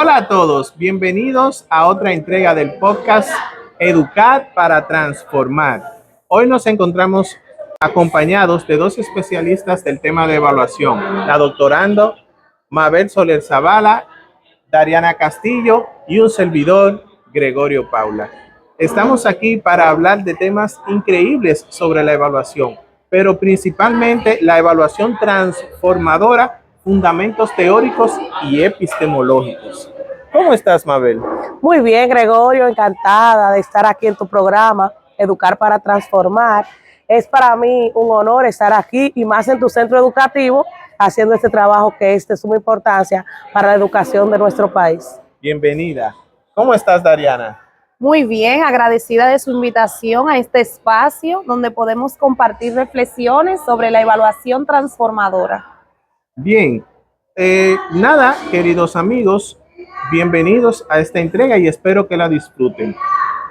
Hola a todos, bienvenidos a otra entrega del podcast Educar para Transformar. Hoy nos encontramos acompañados de dos especialistas del tema de evaluación, la doctorando Mabel Soler Zavala, Dariana Castillo y un servidor, Gregorio Paula. Estamos aquí para hablar de temas increíbles sobre la evaluación, pero principalmente la evaluación transformadora, fundamentos teóricos y epistemológicos. ¿Cómo estás, Mabel? Muy bien, Gregorio, encantada de estar aquí en tu programa, Educar para Transformar. Es para mí un honor estar aquí y más en tu centro educativo haciendo este trabajo que es de suma importancia para la educación de nuestro país. Bienvenida. ¿Cómo estás, Dariana? Muy bien, agradecida de su invitación a este espacio donde podemos compartir reflexiones sobre la evaluación transformadora. Bien, nada, queridos amigos, bienvenidos a esta entrega y espero que la disfruten.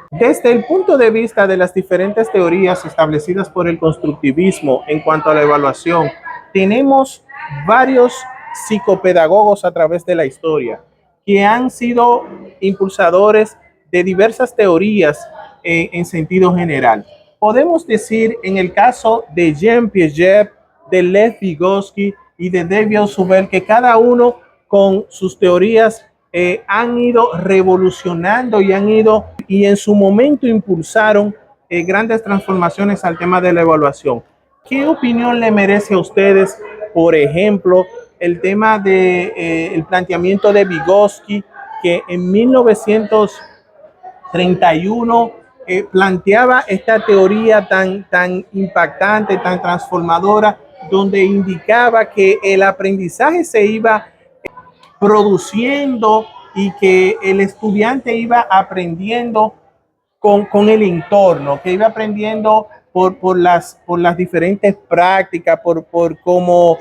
Desde el punto de vista de las diferentes teorías establecidas por el constructivismo en cuanto a la evaluación, tenemos varios psicopedagogos a través de la historia que han sido impulsadores de diversas teorías en sentido general. Podemos decir en el caso de Jean Piaget, de Lev Vygotsky y de David Ausubel que cada uno con sus teorías han ido revolucionando y en su momento impulsaron grandes transformaciones al tema de la evaluación. ¿Qué opinión le merece a ustedes, por ejemplo, el tema de el planteamiento de Vygotsky, que en 1931 planteaba esta teoría tan impactante, tan transformadora, donde indicaba que el aprendizaje se iba produciendo y que el estudiante iba aprendiendo con el entorno, que iba aprendiendo por las diferentes prácticas, por cómo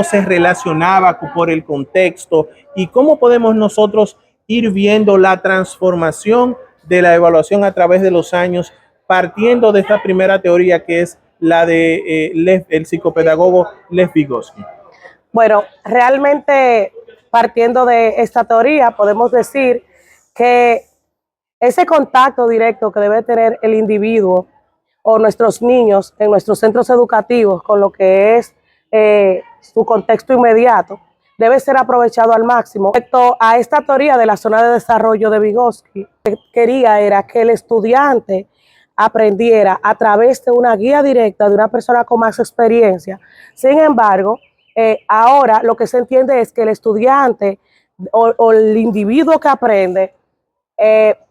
se relacionaba, por el contexto y cómo podemos nosotros ir viendo la transformación de la evaluación a través de los años, partiendo de esta primera teoría que es la de el psicopedagogo Lev Vygotsky. Bueno, realmente partiendo de esta teoría podemos decir que ese contacto directo que debe tener el individuo o nuestros niños en nuestros centros educativos con lo que es su contexto inmediato debe ser aprovechado al máximo. Respecto a esta teoría de la zona de desarrollo de Vygotsky, lo que quería era que el estudiante aprendiera a través de una guía directa de una persona con más experiencia. Sin embargo, ahora lo que se entiende es que el estudiante o el individuo que aprende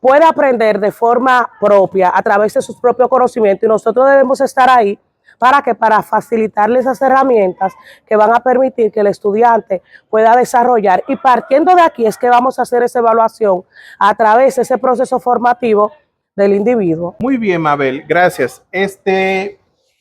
puede aprender de forma propia a través de sus propios conocimientos y nosotros debemos estar ahí para facilitarle esas herramientas que van a permitir que el estudiante pueda desarrollar, y partiendo de aquí es que vamos a hacer esa evaluación a través de ese proceso formativo del individuo. Muy bien, Mabel, gracias.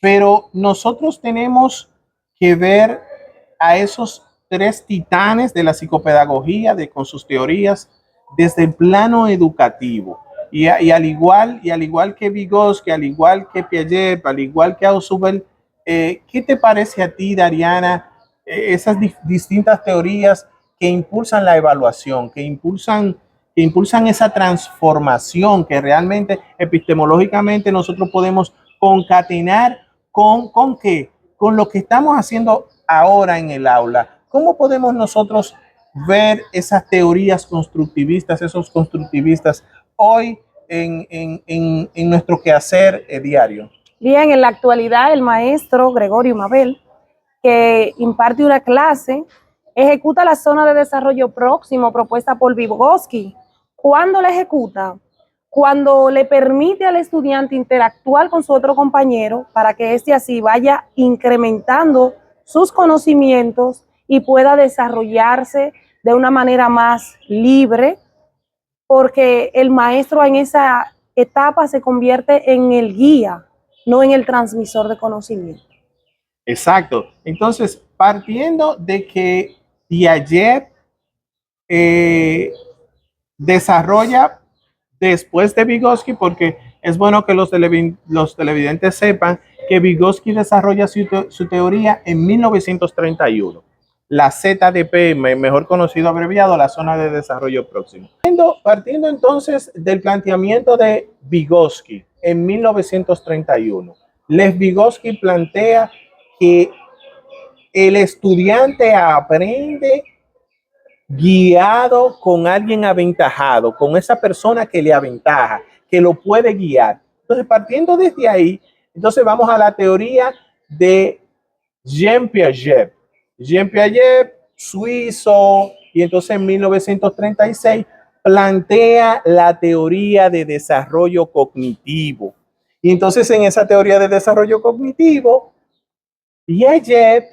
Pero nosotros tenemos que ver a esos tres titanes de la psicopedagogía con sus teorías desde el plano educativo. Y al igual que Vygotsky, al igual que Piaget, al igual que Ausubel, ¿qué te parece a ti, Dariana, esas distintas teorías que impulsan la evaluación, que impulsan esa transformación que realmente epistemológicamente nosotros podemos concatenar con qué? Con lo que estamos haciendo ahora en el aula? ¿Cómo podemos nosotros ver esas teorías constructivistas, esos constructivistas hoy en nuestro quehacer diario? Bien, en la actualidad el maestro Gregorio Mabel, que imparte una clase, ejecuta la zona de desarrollo próximo propuesta por Vygotsky. ¿Cuándo la ejecuta? Cuando le permite al estudiante interactuar con su otro compañero para que éste así vaya incrementando sus conocimientos y pueda desarrollarse de una manera más libre, porque el maestro en esa etapa se convierte en el guía, no en el transmisor de conocimiento. Exacto. Entonces, partiendo de que Piaget desarrolla después de Vygotsky, porque es bueno que los televidentes sepan que Vygotsky desarrolla su teoría en 1931. la ZDP, mejor conocido abreviado, la zona de desarrollo próximo. Partiendo entonces del planteamiento de Vygotsky en 1931, Lev Vygotsky plantea que el estudiante aprende guiado con alguien aventajado, con esa persona que le aventaja, que lo puede guiar. Entonces, partiendo desde ahí, entonces vamos a la teoría de Jean Piaget. Jean Piaget, suizo, y entonces en 1936 plantea la teoría de desarrollo cognitivo. Y entonces en esa teoría de desarrollo cognitivo, Piaget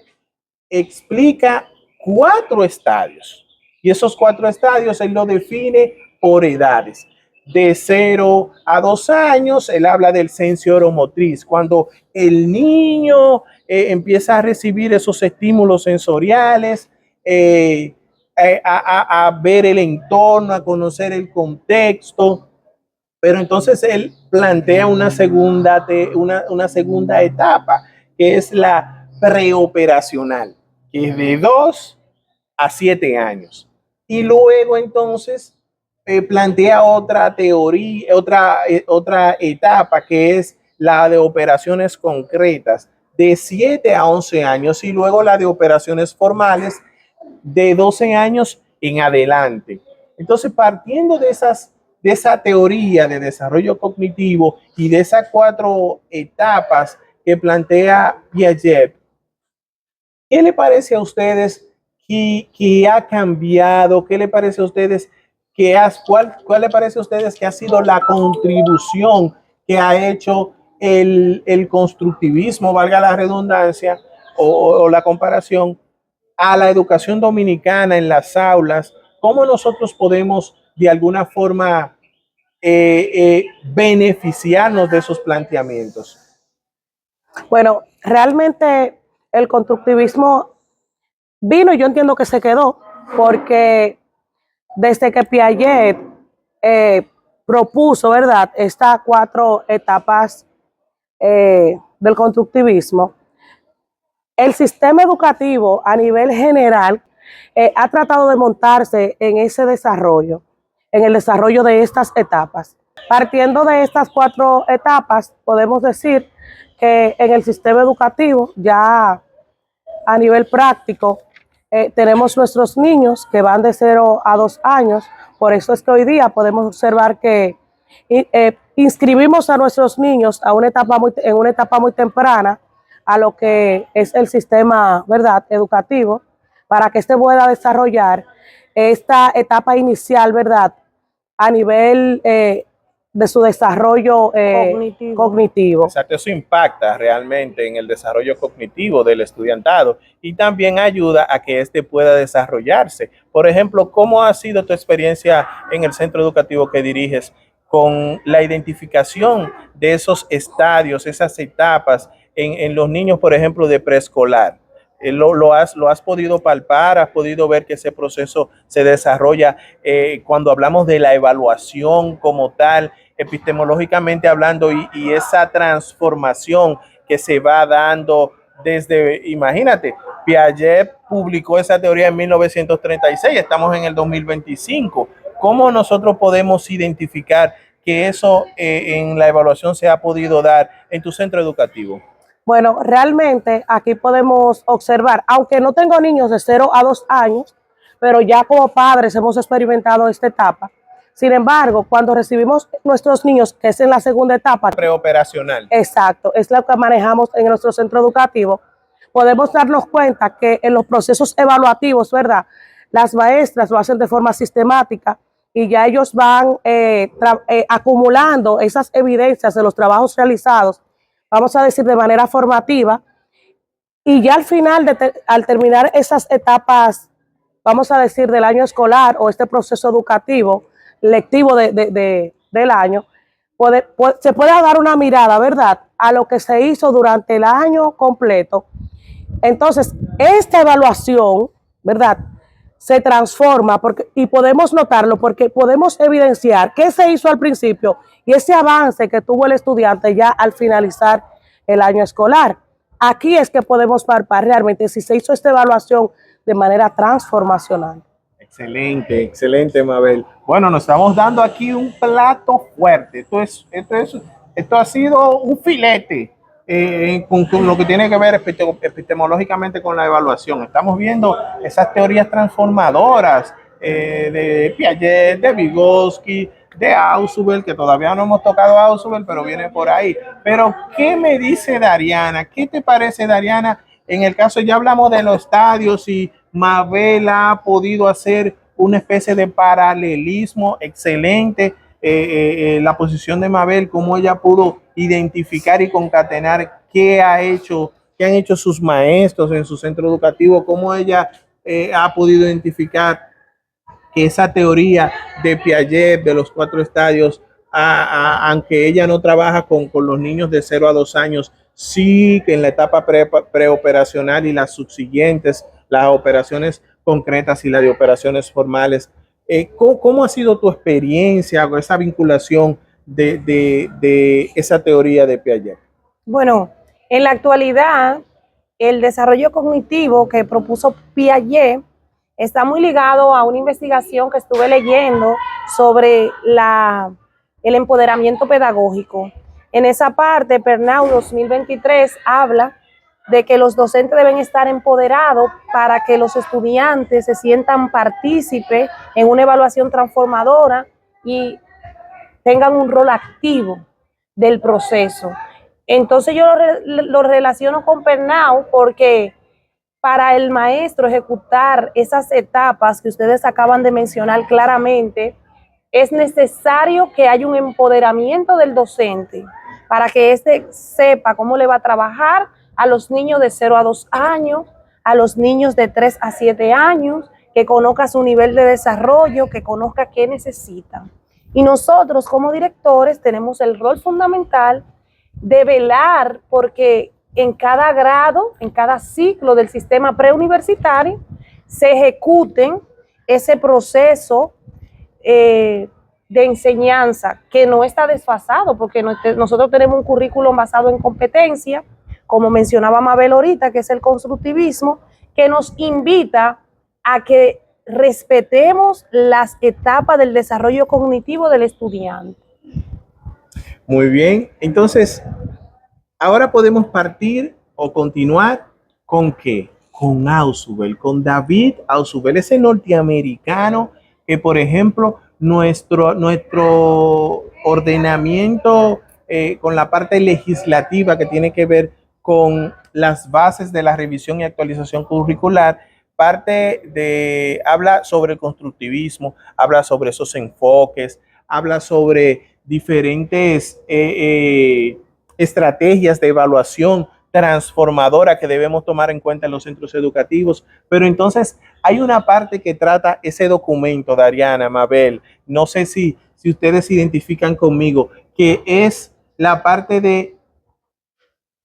explica 4 estadios. Y esos 4 estadios él lo define por edades. De 0 a 2 años, él habla del sensoriimotriz, cuando el niño empieza a recibir esos estímulos sensoriales, a ver el entorno, a conocer el contexto. Pero entonces él plantea una segunda etapa, que es la preoperacional, que es de 2 a 7 años. Y luego entonces plantea otra teoría, otra etapa, que es la de operaciones concretas, de 7 a 11 años, y luego la de operaciones formales, de 12 años en adelante. Entonces, partiendo de esa teoría de desarrollo cognitivo y de esas 4 etapas que plantea Piaget, ¿qué le parece a ustedes que ha cambiado? ¿Qué le parece a ustedes cuál le parece a ustedes que ha sido la contribución que ha hecho el constructivismo, valga la redundancia o la comparación, a la educación dominicana en las aulas? ¿Cómo nosotros podemos de alguna forma beneficiarnos de esos planteamientos? Bueno, realmente el constructivismo vino y yo entiendo que se quedó porque desde que Piaget propuso, ¿verdad?, estas 4 etapas del constructivismo, el sistema educativo a nivel general ha tratado de montarse en ese desarrollo, en el desarrollo de estas etapas. Partiendo de estas 4 etapas, podemos decir que en el sistema educativo, ya a nivel práctico, tenemos nuestros niños que van de 0 a 2 años. Por eso es que hoy día podemos observar que inscribimos a nuestros niños en una etapa muy temprana a lo que es el sistema, ¿verdad?, educativo, para que éste pueda desarrollar esta etapa inicial, ¿verdad?, a nivel de su desarrollo cognitivo. Exacto, eso impacta realmente en el desarrollo cognitivo del estudiantado y también ayuda a que éste pueda desarrollarse. Por ejemplo, ¿cómo ha sido tu experiencia en el centro educativo que diriges con la identificación de esos estadios, esas etapas en los niños, por ejemplo, de preescolar? ¿Lo has podido palpar? ¿Has podido ver que ese proceso se desarrolla cuando hablamos de la evaluación como tal, epistemológicamente hablando, y esa transformación que se va dando desde, imagínate, Piaget publicó esa teoría en 1936, estamos en el 2025. ¿Cómo nosotros podemos identificar que eso en la evaluación se ha podido dar en tu centro educativo? Bueno, realmente aquí podemos observar, aunque no tengo niños de 0 a 2 años, pero ya como padres hemos experimentado esta etapa. Sin embargo, cuando recibimos nuestros niños, que es en la segunda etapa, preoperacional. Exacto, es lo que manejamos en nuestro centro educativo, podemos darnos cuenta que en los procesos evaluativos, ¿verdad?, las maestras lo hacen de forma sistemática y ya ellos van acumulando esas evidencias de los trabajos realizados, vamos a decir, de manera formativa, y ya al final, al terminar esas etapas, vamos a decir, del año escolar o este proceso educativo, lectivo del año, se puede dar una mirada, ¿verdad?, a lo que se hizo durante el año completo. Entonces, esta evaluación, ¿verdad?, se transforma y podemos notarlo porque podemos evidenciar qué se hizo al principio y ese avance que tuvo el estudiante ya al finalizar el año escolar. Aquí es que podemos palpar realmente si se hizo esta evaluación de manera transformacional. Excelente, excelente, Mabel. Bueno, nos estamos dando aquí un plato fuerte. Esto ha sido un filete con lo que tiene que ver epistemológicamente con la evaluación. Estamos viendo esas teorías transformadoras de Piaget, de Vygotsky, de Ausubel, que todavía no hemos tocado a Ausubel, pero viene por ahí. Pero, ¿qué me dice Dariana? ¿Qué te parece, Dariana? En el caso, ya hablamos de los estadios y Mabel ha podido hacer una especie de paralelismo excelente. La posición de Mabel, cómo ella pudo identificar y concatenar qué han hecho sus maestros en su centro educativo, cómo ella ha podido identificar que esa teoría de Piaget, de los 4 estadios, aunque ella no trabaja con los niños de 0 a 2 años, sí que en la etapa preoperacional y las subsiguientes, las operaciones concretas y las de operaciones formales. ¿Cómo ha sido tu experiencia con esa vinculación de esa teoría de Piaget? Bueno, en la actualidad, el desarrollo cognitivo que propuso Piaget está muy ligado a una investigación que estuve leyendo sobre el empoderamiento pedagógico. En esa parte, Pernau 2023 habla de que los docentes deben estar empoderados para que los estudiantes se sientan partícipes en una evaluación transformadora y tengan un rol activo del proceso. Entonces yo lo relaciono con Pernau porque para el maestro ejecutar esas etapas que ustedes acaban de mencionar claramente, es necesario que haya un empoderamiento del docente para que éste sepa cómo le va a trabajar a los niños de 0 a 2 años, a los niños de 3 a 7 años, que conozca su nivel de desarrollo, que conozca qué necesitan. Y nosotros como directores tenemos el rol fundamental de velar porque en cada grado, en cada ciclo del sistema preuniversitario, se ejecuten ese proceso de enseñanza que no está desfasado, porque nosotros tenemos un currículum basado en competencia, como mencionaba Mabel ahorita, que es el constructivismo, que nos invita a que respetemos las etapas del desarrollo cognitivo del estudiante. Muy bien, entonces, ahora podemos partir o continuar con qué? Con Ausubel, con David Ausubel, ese norteamericano que, por ejemplo, nuestro ordenamiento con la parte legislativa que tiene que ver con las bases de la revisión y actualización curricular, habla sobre el constructivismo, habla sobre esos enfoques, habla sobre diferentes estrategias de evaluación transformadora que debemos tomar en cuenta en los centros educativos. Pero entonces hay una parte que trata ese documento, Dariana, Mabel, no sé si ustedes se identifican conmigo, que es la parte de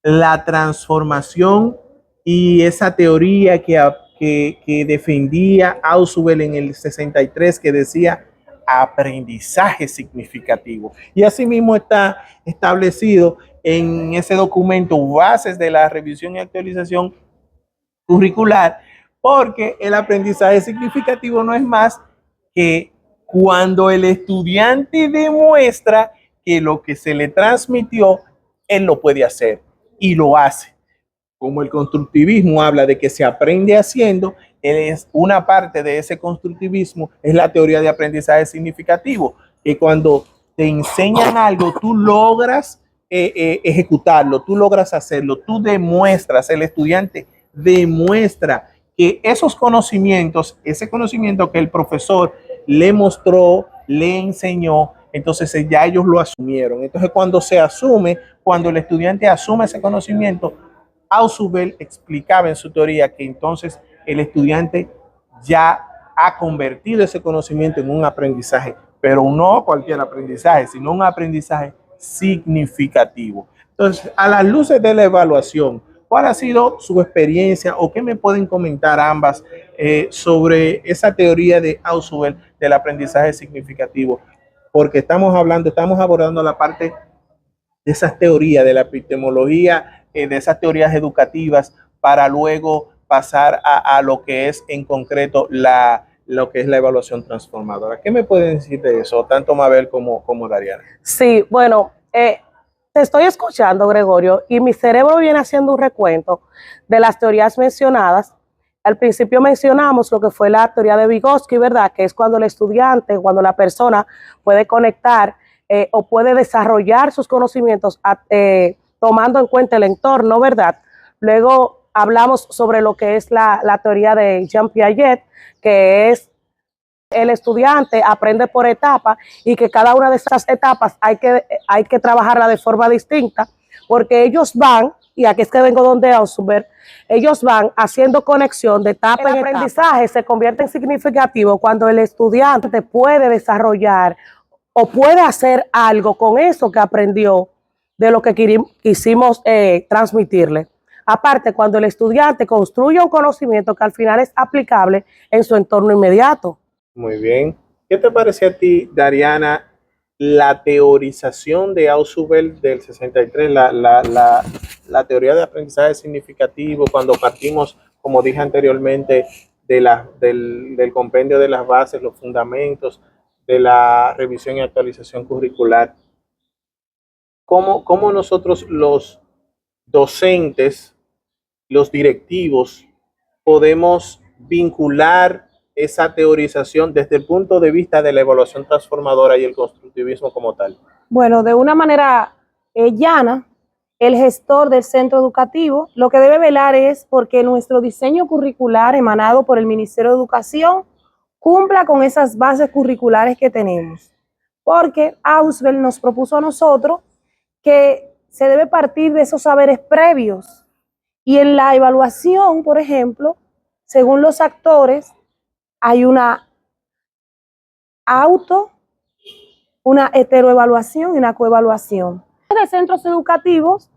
la transformación y esa teoría que defendía Ausubel en el 63, que decía aprendizaje significativo. Y asimismo está establecido en ese documento bases de la revisión y actualización curricular, porque el aprendizaje significativo no es más que cuando el estudiante demuestra que lo que se le transmitió, él lo puede hacer y lo hace. Como el constructivismo habla de que se aprende haciendo, es una parte de ese constructivismo, es la teoría de aprendizaje significativo, que cuando te enseñan algo, tú logras ejecutarlo, tú logras hacerlo, tú demuestras, el estudiante demuestra que esos conocimientos, ese conocimiento que el profesor le mostró, le enseñó, entonces ya ellos lo asumieron. Entonces cuando se asume, cuando el estudiante asume ese conocimiento, Ausubel explicaba en su teoría que entonces el estudiante ya ha convertido ese conocimiento en un aprendizaje, pero no cualquier aprendizaje, sino un aprendizaje significativo. Entonces, a las luces de la evaluación, ¿cuál ha sido su experiencia o qué me pueden comentar ambas sobre esa teoría de Ausubel del aprendizaje significativo? Porque estamos abordando la parte de esas teorías, de la epistemología, de esas teorías educativas, para luego pasar a lo que es en concreto lo que es la evaluación transformadora. ¿Qué me pueden decir de eso, tanto Mabel como Dariana? Sí, bueno, te estoy escuchando, Gregorio, y mi cerebro viene haciendo un recuento de las teorías mencionadas. Al principio mencionamos lo que fue la teoría de Vygotsky, ¿verdad? Que es cuando el estudiante, cuando la persona puede conectar o puede desarrollar sus conocimientos tomando en cuenta el entorno, ¿verdad? Luego hablamos sobre lo que es la teoría de Jean Piaget, que es el estudiante aprende por etapas y que cada una de esas etapas hay que trabajarla de forma distinta, porque ellos van, y aquí es que vengo donde Ausubel, ellos van haciendo conexión de etapa en aprendizaje, se convierte en significativo cuando el estudiante puede desarrollar o puede hacer algo con eso que aprendió de lo que quisimos transmitirle. Aparte, cuando el estudiante construye un conocimiento que al final es aplicable en su entorno inmediato. Muy bien. ¿Qué te parece a ti, Dariana, la teorización de Ausubel del 63, la teoría de aprendizaje significativo, cuando partimos, como dije anteriormente, del compendio de las bases, los fundamentos de la revisión y actualización curricular? ¿Cómo nosotros los docentes, los directivos, podemos vincular esa teorización desde el punto de vista de la evaluación transformadora y el constructivismo como tal? Bueno, de una manera llana, el gestor del centro educativo lo que debe velar es porque nuestro diseño curricular emanado por el Ministerio de Educación cumpla con esas bases curriculares que tenemos. Porque Ausubel nos propuso a nosotros que se debe partir de esos saberes previos. Y en la evaluación, por ejemplo, según los actores, hay una una heteroevaluación y una coevaluación. De centros educativos,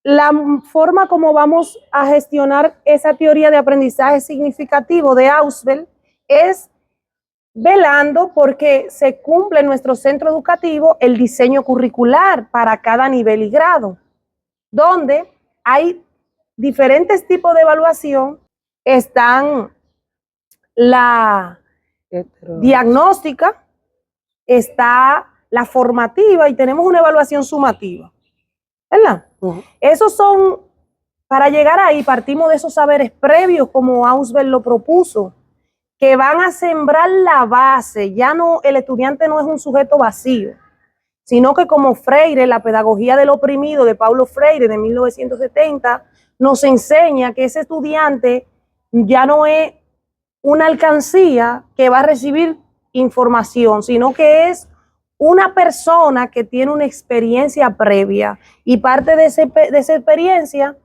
la forma como vamos a gestionar esa teoría de aprendizaje significativo de Ausubel es velando porque se cumple en nuestro centro educativo el diseño curricular para cada nivel y grado, donde hay diferentes tipos de evaluación. Están la diagnóstica, está la formativa y tenemos una evaluación sumativa, ¿verdad? Esos son, para llegar ahí partimos de esos saberes previos como Ausubel lo propuso, que van a sembrar la base. Ya no, el estudiante no es un sujeto vacío, sino que como Freire, la pedagogía del oprimido de Paulo Freire de 1970, nos enseña que ese estudiante ya no es una alcancía que va a recibir información, sino que es una persona que tiene una experiencia previa y parte de esa experiencia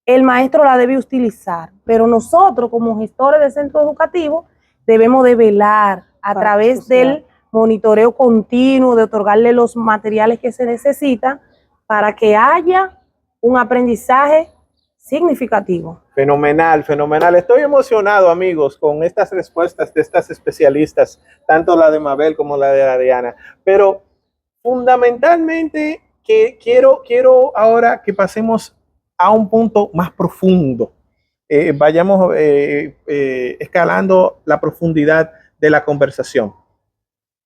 el maestro la debe utilizar. Pero nosotros como gestores de centro educativo debemos de velar a través del monitoreo continuo, de otorgarle los materiales que se necesitan para que haya un aprendizaje significativo. Fenomenal, fenomenal. Estoy emocionado, amigos, con estas respuestas de estas especialistas, tanto la de Mabel como la de Dariana. Pero fundamentalmente que quiero ahora que pasemos a un punto más profundo. Vayamos escalando la profundidad de la conversación.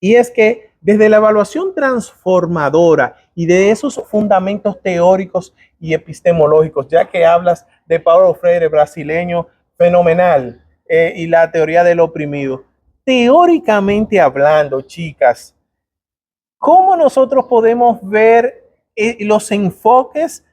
Y es que desde la evaluación transformadora y de esos fundamentos teóricos y epistemológicos, ya que hablas de Paulo Freire, brasileño, fenomenal, y la teoría del oprimido, teóricamente hablando, chicas, ¿cómo nosotros podemos ver los enfoques,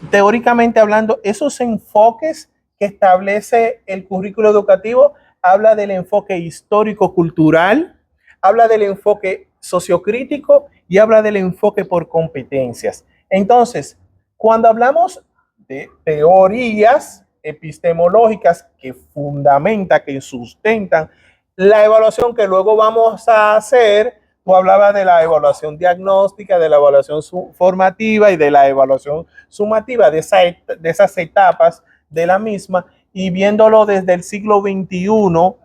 teóricamente hablando, esos enfoques que establece el currículo educativo? Habla del enfoque histórico-cultural, habla del enfoque sociocrítico y habla del enfoque por competencias. Entonces, cuando hablamos de teorías epistemológicas que fundamentan, que sustentan la evaluación que luego vamos a hacer, tú hablabas de la evaluación diagnóstica, de la evaluación formativa y de la evaluación sumativa, de esas etapas de la misma, y viéndolo desde el siglo XXI,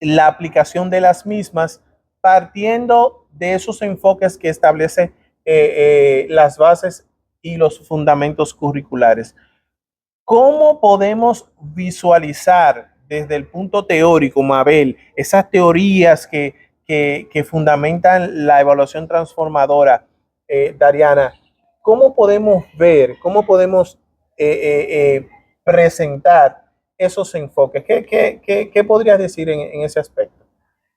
la aplicación de las mismas, partiendo de esos enfoques que establece las bases y los fundamentos curriculares. ¿cómo podemos visualizar desde el punto teórico, Mabel, esas teorías que fundamentan la evaluación transformadora, Dariana? ¿Cómo podemos ver, cómo podemos presentar esos enfoques? ¿Qué podrías decir en ese aspecto?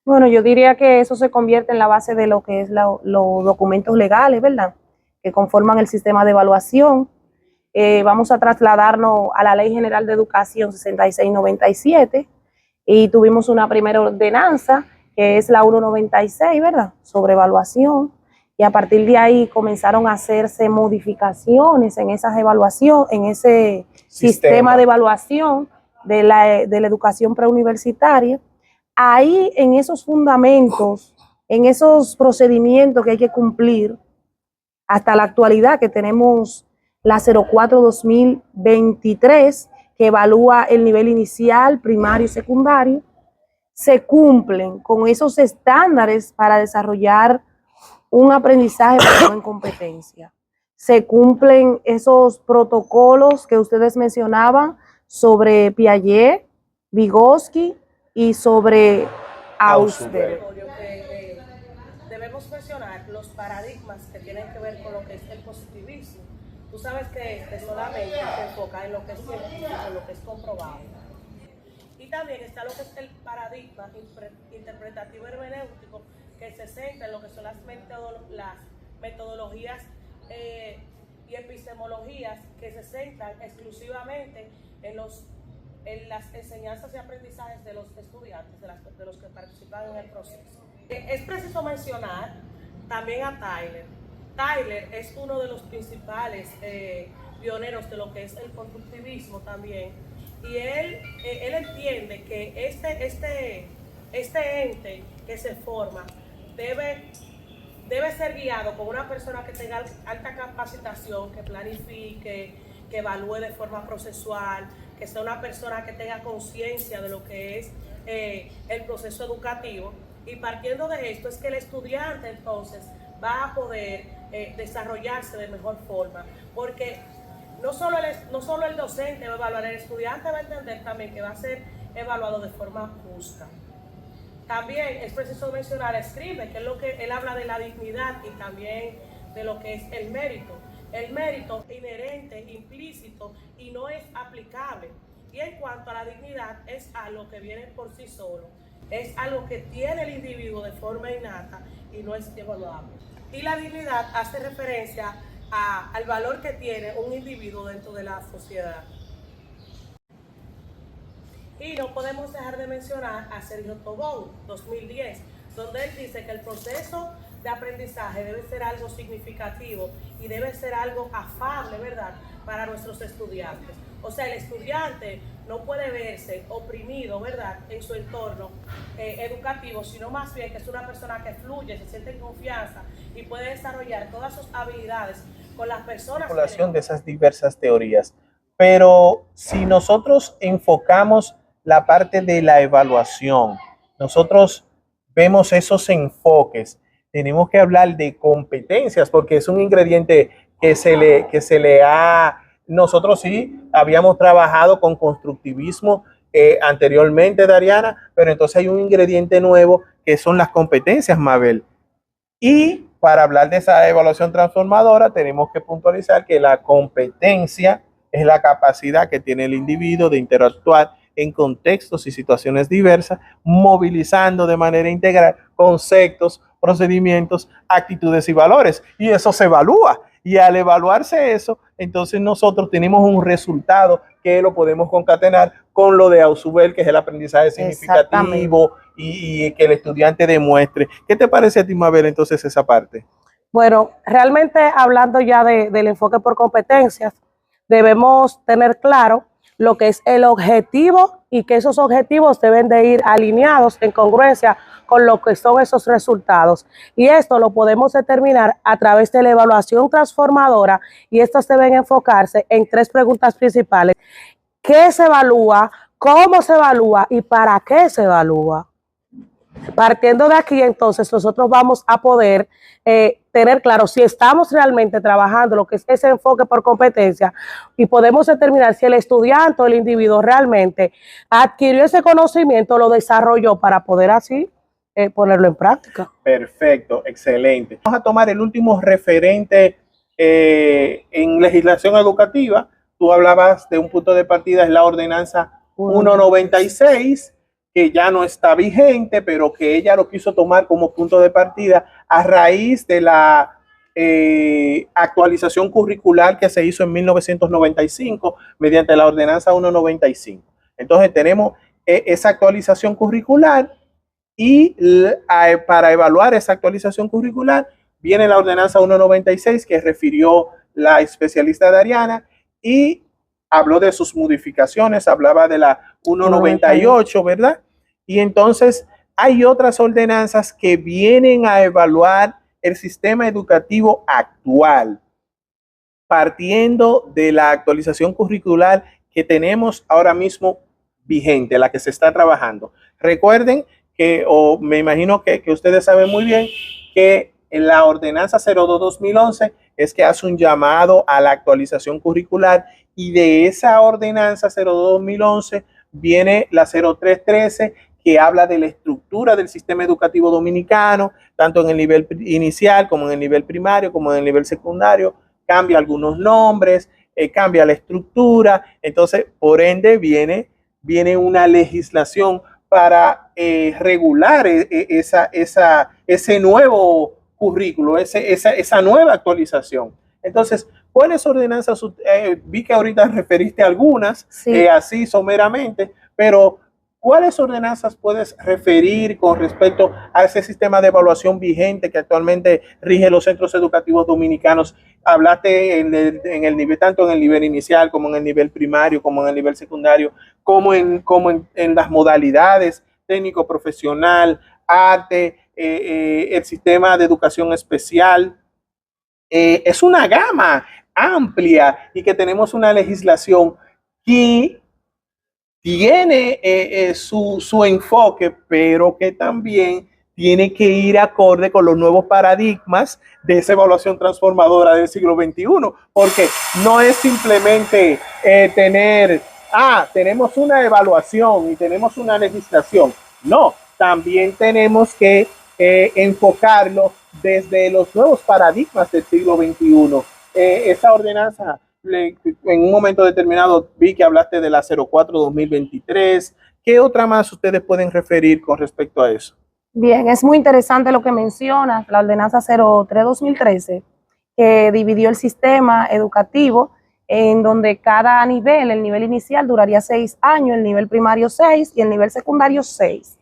Bueno, yo diría que eso se convierte en la base de lo que es los documentos legales, ¿verdad? Que conforman el sistema de evaluación. Vamos a trasladarnos a la Ley General de Educación 6697 y tuvimos una primera ordenanza que es la 196, ¿verdad? Sobre evaluación, y a partir de ahí comenzaron a hacerse modificaciones en esas evaluaciones, en ese sistema de evaluación de la educación preuniversitaria. Ahí en esos fundamentos, en esos procedimientos que hay que cumplir, hasta la actualidad que tenemos la 04-2023, que evalúa el nivel inicial, primario y secundario, se cumplen con esos estándares para desarrollar un aprendizaje basado en competencia. Se cumplen esos protocolos que ustedes mencionaban sobre Piaget, Vygotsky y sobre Ausubel. Debemos mencionar los paradigmas que tienen que ver con lo que es el positivismo. Tú sabes que solamente se enfoca en lo que es científico, en lo que es comprobado. Y también está lo que es el paradigma interpretativo hermenéutico, que se centra en lo que son las metodologías y epistemologías que se centran exclusivamente en las enseñanzas y aprendizajes de los estudiantes, de los que participan en el proceso. Es preciso mencionar también a Tyler. Tyler es uno de los principales pioneros de lo que es el constructivismo también, y él entiende que este ente que se forma debe ser guiado por una persona que tenga alta capacitación, que planifique, que evalúe de forma procesual, que sea una persona que tenga conciencia de lo que es el proceso educativo. Y partiendo de esto es que el estudiante entonces va a poder desarrollarse de mejor forma, porque no solo el docente va a evaluar, el estudiante va a entender también que va a ser evaluado de forma justa. También es preciso mencionar a Scribe, que es lo que él habla de la dignidad y también de lo que es el mérito. El mérito inherente, implícito y no es aplicable. Y en cuanto a la dignidad, es algo que viene por sí solo, es algo que tiene el individuo de forma innata y no es evaluable. Y la dignidad hace referencia al valor que tiene un individuo dentro de la sociedad. Y no podemos dejar de mencionar a Sergio Tobón, 2010, donde él dice que el proceso de aprendizaje debe ser algo significativo y debe ser algo afable, ¿verdad?, para nuestros estudiantes. O sea, el estudiante no puede verse oprimido, ¿verdad?, en su entorno educativo, sino más bien que es una persona que fluye, se siente en confianza y puede desarrollar todas sus habilidades con las personas. De esas diversas teorías. Pero si nosotros enfocamos la parte de la evaluación, nosotros vemos esos enfoques, tenemos que hablar de competencias, porque es un ingrediente que se le ha... Nosotros sí habíamos trabajado con constructivismo anteriormente, Dariana, pero entonces hay un ingrediente nuevo que son las competencias, Mabel. Y para hablar de esa evaluación transformadora, tenemos que puntualizar que la competencia es la capacidad que tiene el individuo de interactuar en contextos y situaciones diversas, movilizando de manera integral conceptos, procedimientos, actitudes y valores. Y eso se evalúa. Y al evaluarse eso, entonces nosotros tenemos un resultado que lo podemos concatenar con lo de Ausubel, que es el aprendizaje significativo y que el estudiante demuestre. ¿Qué te parece a ti, Mabel, entonces esa parte? Bueno, realmente hablando ya del enfoque por competencias, debemos tener claro lo que es el objetivo y que esos objetivos deben de ir alineados en congruencia con lo que son esos resultados. Y esto lo podemos determinar a través de la evaluación transformadora, y estas deben enfocarse en 3 preguntas principales. ¿Qué se evalúa? ¿Cómo se evalúa? ¿Y para qué se evalúa? Partiendo de aquí, entonces, nosotros vamos a poder tener claro si estamos realmente trabajando lo que es ese enfoque por competencia y podemos determinar si el estudiante o el individuo realmente adquirió ese conocimiento, lo desarrolló para poder así ponerlo en práctica. Perfecto, excelente. Vamos a tomar el último referente en legislación educativa. Tú hablabas de un punto de partida, es la ordenanza 196, que ya no está vigente, pero que ella lo quiso tomar como punto de partida a raíz de la actualización curricular que se hizo en 1995 mediante la ordenanza 195. Entonces tenemos esa actualización curricular y para evaluar esa actualización curricular viene la ordenanza 196 que refirió la especialista Dariana y habló de sus modificaciones, hablaba de la 198, ¿verdad? Y entonces hay otras ordenanzas que vienen a evaluar el sistema educativo actual, partiendo de la actualización curricular que tenemos ahora mismo vigente, la que se está trabajando. Recuerden que, o me imagino que ustedes saben muy bien, que en la ordenanza 02-2011 es que hace un llamado a la actualización curricular y de esa ordenanza 02-2011 viene la 03-13 que habla de la estructura del sistema educativo dominicano, tanto en el nivel inicial como en el nivel primario, como en el nivel secundario, cambia algunos nombres, cambia la estructura, entonces por ende viene una legislación para regular ese nuevo currículo, esa nueva actualización. Entonces, ¿cuáles ordenanzas? Vi que ahorita referiste a algunas, sí, así someramente, pero ¿cuáles ordenanzas puedes referir con respecto a ese sistema de evaluación vigente que actualmente rige los centros educativos dominicanos? Hablaste en el nivel, tanto en el nivel inicial como en el nivel primario, como en el nivel secundario, como en las modalidades técnico profesional, arte, el sistema de educación especial. Es una gama amplia y que tenemos una legislación que tiene su enfoque, pero que también tiene que ir acorde con los nuevos paradigmas de esa evaluación transformadora del siglo XXI, porque no es simplemente tenemos una evaluación y tenemos una legislación. No, también tenemos que enfocarlo desde los nuevos paradigmas del siglo XXI. Esa ordenanza, en un momento determinado vi que hablaste de la 04-2023. ¿Qué otra más ustedes pueden referir con respecto a eso? Bien, es muy interesante lo que mencionas, la ordenanza 03-2013, que dividió el sistema educativo en donde cada nivel, el nivel inicial duraría 6 años, el nivel primario 6 y el nivel secundario 6.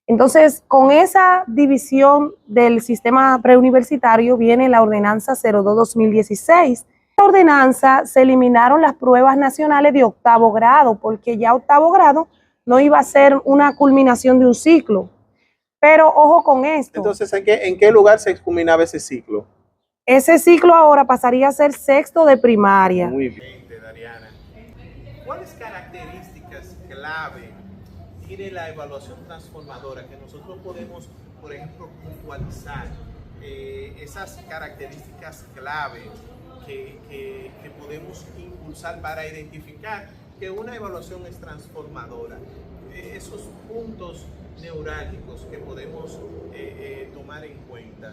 Entonces, con esa división del sistema preuniversitario viene la ordenanza 02-2016. En la ordenanza se eliminaron las pruebas nacionales de octavo grado, porque ya octavo grado no iba a ser una culminación de un ciclo. Pero ojo con esto. Entonces, ¿en qué lugar se culminaba ese ciclo? Ese ciclo ahora pasaría a ser sexto de primaria. Muy bien, Dariana. ¿Cuáles características clave tiene la evaluación transformadora que nosotros podemos, por ejemplo, puntualizar? Esas características clave que podemos impulsar para identificar que una evaluación es transformadora. Esos puntos neurálgicos que podemos tomar en cuenta.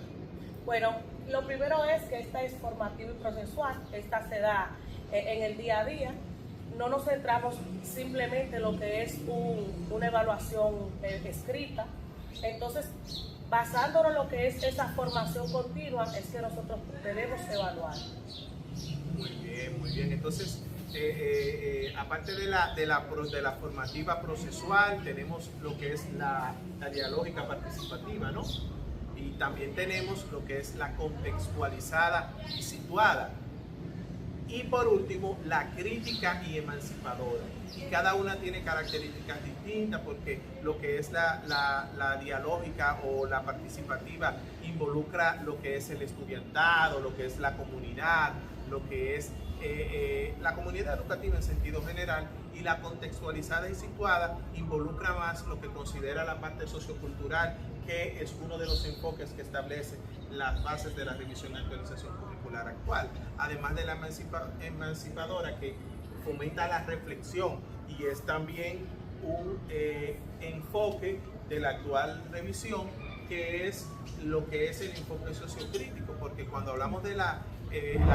Bueno, lo primero es que esta es formativa y procesual, esta se da en el día a día. No nos centramos simplemente en lo que es una evaluación escrita. Entonces, basándonos en lo que es esa formación continua, es que nosotros debemos evaluar. Muy bien, muy bien. Entonces, aparte de la formativa procesual, tenemos lo que es la dialógica participativa, ¿no? Y también tenemos lo que es la contextualizada y situada. Y por último, la crítica y emancipadora. Y cada una tiene características distintas porque lo que es la dialógica o la participativa involucra lo que es el estudiantado, lo que es la comunidad, lo que es la comunidad educativa en sentido general, y la contextualizada y situada involucra más lo que considera la parte sociocultural, que es uno de los enfoques que establece las bases de la revisión y actualización curricular actual, además de la emancipadora, que fomenta la reflexión y es también un enfoque de la actual revisión, que es lo que es el enfoque sociocrítico, porque cuando hablamos de la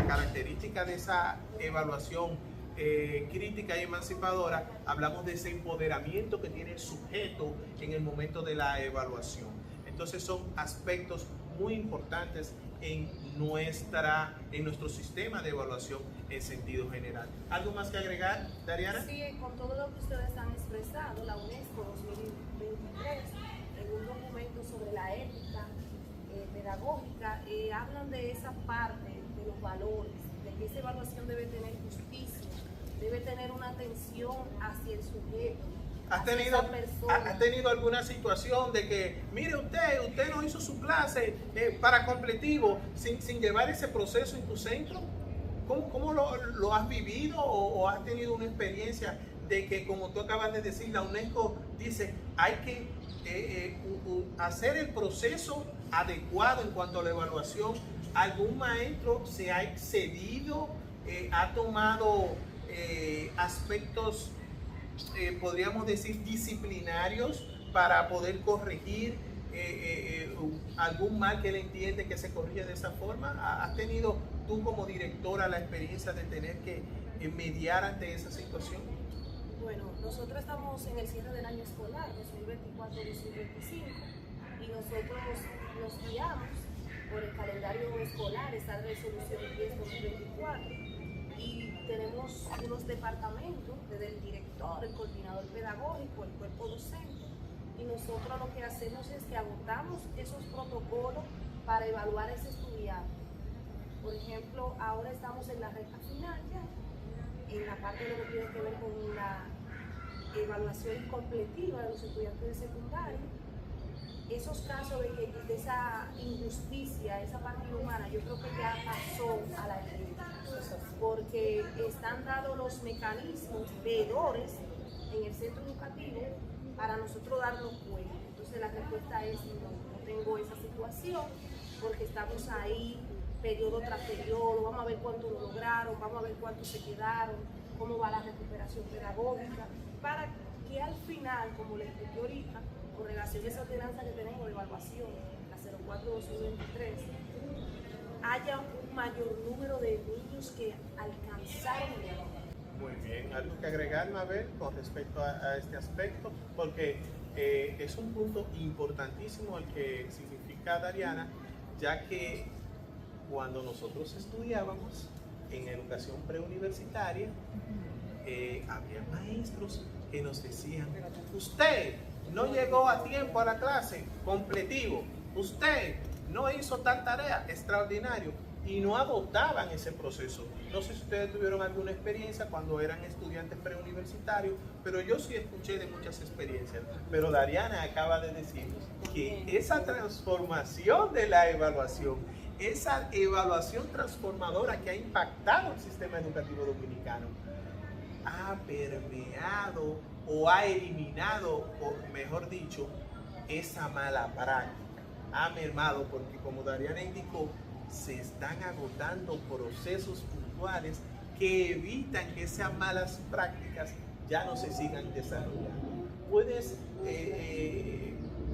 característica de esa evaluación crítica y emancipadora, hablamos de ese empoderamiento que tiene el sujeto en el momento de la evaluación. Entonces son aspectos muy importantes en nuestro sistema de evaluación en sentido general. ¿Algo más que agregar, Dariana? Sí, con todo lo que ustedes han expresado, la UNESCO 2023, en un documento sobre la ética pedagógica, hablan de esa parte de los valores, de que esa evaluación debe tener justicia, debe tener una atención hacia el sujeto. ¿Has tenido alguna situación de que, mire usted no hizo su clase para completivo sin llevar ese proceso en tu centro? ¿Cómo lo has vivido o has tenido una experiencia de que, como tú acabas de decir, la UNESCO dice hay que hacer el proceso adecuado en cuanto a la evaluación? ¿Algún maestro se ha excedido, ha tomado aspectos, podríamos decir, disciplinarios para poder corregir algún mal que él entiende que se corrige de esa forma? ¿Has tenido tú como directora la experiencia de tener que mediar ante esa situación? Bueno, nosotros estamos en el cierre del año escolar 2024-2025 y nosotros nos guiamos por el calendario escolar, esta resolución 10-2024. Y tenemos unos departamentos, desde el director, el coordinador pedagógico, el cuerpo docente, y nosotros lo que hacemos es que agotamos esos protocolos para evaluar a ese estudiante. Por ejemplo, ahora estamos en la recta final ya, en la parte de lo que tiene que ver con la evaluación completiva de los estudiantes de secundaria. Esos casos de esa injusticia, esa parte humana, yo creo que ya pasó a la realidad, porque están dados los mecanismos veedores en el centro educativo para nosotros darnos cuenta. Entonces la respuesta es no tengo esa situación, porque estamos ahí periodo tras periodo, vamos a ver cuánto lo lograron, vamos a ver cuántos se quedaron, cómo va la recuperación pedagógica, para que al final, como les expliqué ahorita, con relación a esa ordenanza que tenemos de evaluación, la 04-2023, haya un mayor número de niños que alcanzaron el evaluación. Muy bien, algo que agregar, Mabel, con respecto a este aspecto, porque es un punto importantísimo el que significa Dariana, ya que cuando nosotros estudiábamos en educación preuniversitaria, había maestros que nos decían: usted no llegó a tiempo a la clase, completivo, usted no hizo tal tarea, extraordinario, y no agotaban ese proceso. No sé si ustedes tuvieron alguna experiencia cuando eran estudiantes preuniversitarios, pero yo sí escuché de muchas experiencias. Pero Dariana acaba de decirnos que esa transformación de la evaluación, esa evaluación transformadora que ha impactado el sistema educativo dominicano, ha permeado o ha eliminado, o mejor dicho, esa mala práctica. Ha mermado porque, como Dariana indicó, se están agotando procesos puntuales que evitan que esas malas prácticas ya no se sigan desarrollando. ¿Puedes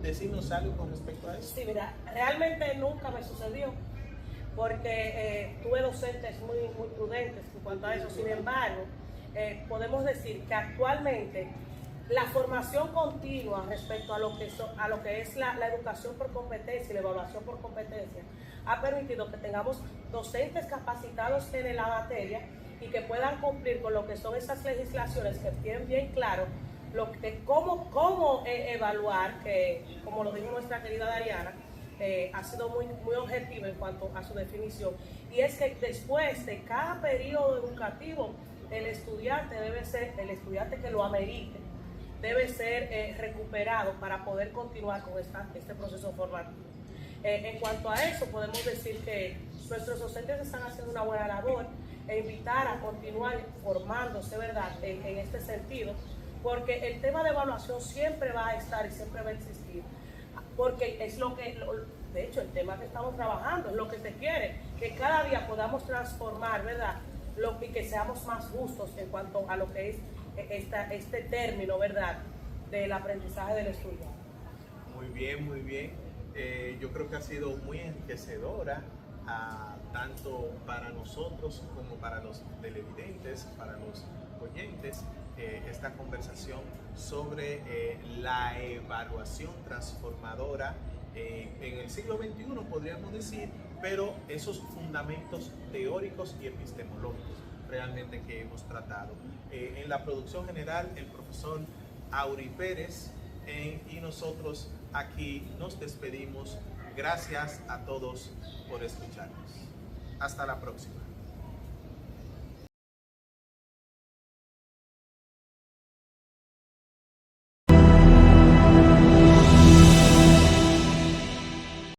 decirnos algo con respecto a eso? Sí, mira, realmente nunca me sucedió, porque tuve docentes muy prudentes en cuanto a eso. Sin embargo, podemos decir que actualmente la formación continua respecto a lo que es la educación por competencia y la evaluación por competencia ha permitido que tengamos docentes capacitados en la materia y que puedan cumplir con lo que son esas legislaciones, que tienen bien claro cómo evaluar, que, como lo dijo nuestra querida Dariana, ha sido muy objetivo en cuanto a su definición, y es que después de cada periodo educativo el estudiante que lo amerite debe ser recuperado para poder continuar con este proceso formativo. En cuanto a eso, podemos decir que nuestros docentes están haciendo una buena labor en invitar a continuar formándose, ¿verdad?, en este sentido, porque el tema de evaluación siempre va a estar y siempre va a existir, porque es de hecho, el tema que estamos trabajando es lo que se quiere, que cada día podamos transformar, ¿verdad?, y que seamos más justos en cuanto a lo que es este término, ¿verdad?, del aprendizaje del estudiante. Muy bien, muy bien. Yo creo que ha sido muy enriquecedora, tanto para nosotros como para los televidentes, para los oyentes, esta conversación sobre la evaluación transformadora en el siglo XXI, podríamos decir, pero esos fundamentos teóricos y epistemológicos realmente que hemos tratado. En la producción general, el profesor Auri Pérez, y nosotros aquí nos despedimos. Gracias a todos por escucharnos. Hasta la próxima.